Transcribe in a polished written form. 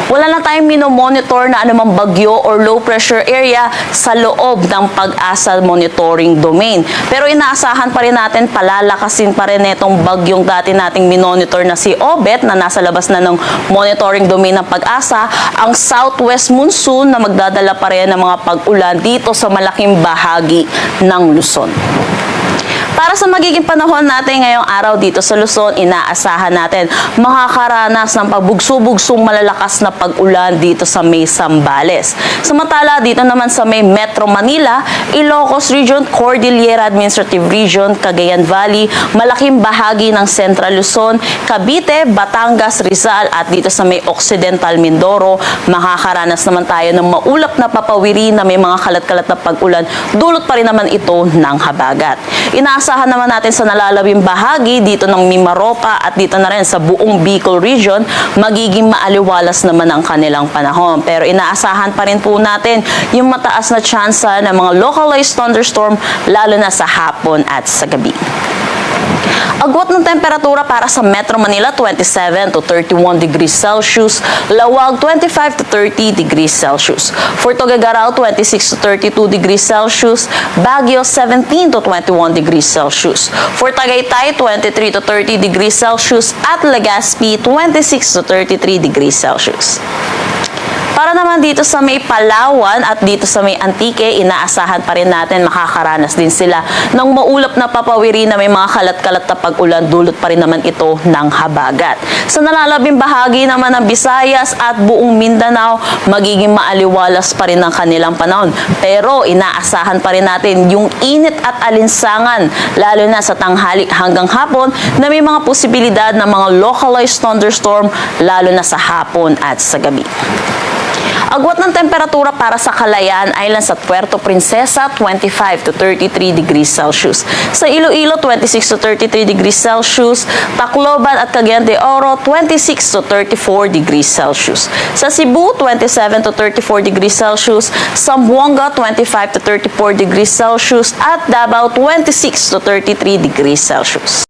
Wala na tayong minomonitor na anumang bagyo or low pressure area sa loob ng Pag-asa monitoring domain. Pero inaasahan pa rin natin, palalakasin pa rin itong bagyong dati nating minonitor na si Obet na nasa labas na ng monitoring domain ng Pag-asa, ang southwest monsoon na magdadala pa rin ng mga pag-ulan dito sa malaking bahagi ng Luzon. Para sa magiging panahon natin ngayong araw dito sa Luzon, inaasahan natin makakaranas ng pabugso-bugsong malalakas na pag-ulan dito sa may Zambales. Samantala, dito naman sa may Metro Manila, Ilocos Region, Cordillera Administrative Region, Cagayan Valley, malaking bahagi ng Central Luzon, Cavite, Batangas, Rizal at dito sa may Occidental Mindoro, makakaranas naman tayo ng maulap na papawiri na may mga kalat-kalat na pag-ulan. Dulot pa rin naman ito ng habagat. Inaasahan naman natin sa nalalabing bahagi dito ng Mimaropa at dito na rin sa buong Bicol Region, magiging maaliwalas naman ang kanilang panahon. Pero inaasahan pa rin po natin yung mataas na tsansa ng mga localized thunderstorm lalo na sa hapon at sa gabi. Agwat ng temperatura para sa Metro Manila, 27 to 31 degrees Celsius. Lawag, 25 to 30 degrees Celsius. For Tuguegarao, 26 to 32 degrees Celsius. Baguio, 17 to 21 degrees Celsius. For Tagaytay, 23 to 30 degrees Celsius. At Legazpi, 26 to 33 degrees Celsius. Para naman dito sa may Palawan at dito sa may Antique, inaasahan pa rin natin makakaranas din sila ng maulap na papawiri na may mga kalat-kalat na pag-ulan, dulot pa rin naman ito ng habagat. Sa nalalabing bahagi naman ng Visayas at buong Mindanao, magiging maaliwalas pa rin ang kanilang panahon. Pero inaasahan pa rin natin yung init at alinsangan, lalo na sa tanghali hanggang hapon, na may mga posibilidad ng mga localized thunderstorm, lalo na sa hapon at sa gabi. Agwat ng temperatura para sa Calayan Island sa Puerto Princesa, 25 to 33 degrees Celsius. Sa Iloilo, 26 to 33 degrees Celsius. Tacloban at Cagayan de Oro, 26 to 34 degrees Celsius. Sa Cebu, 27 to 34 degrees Celsius. Zamboanga, 25 to 34 degrees Celsius. At Davao, 26 to 33 degrees Celsius.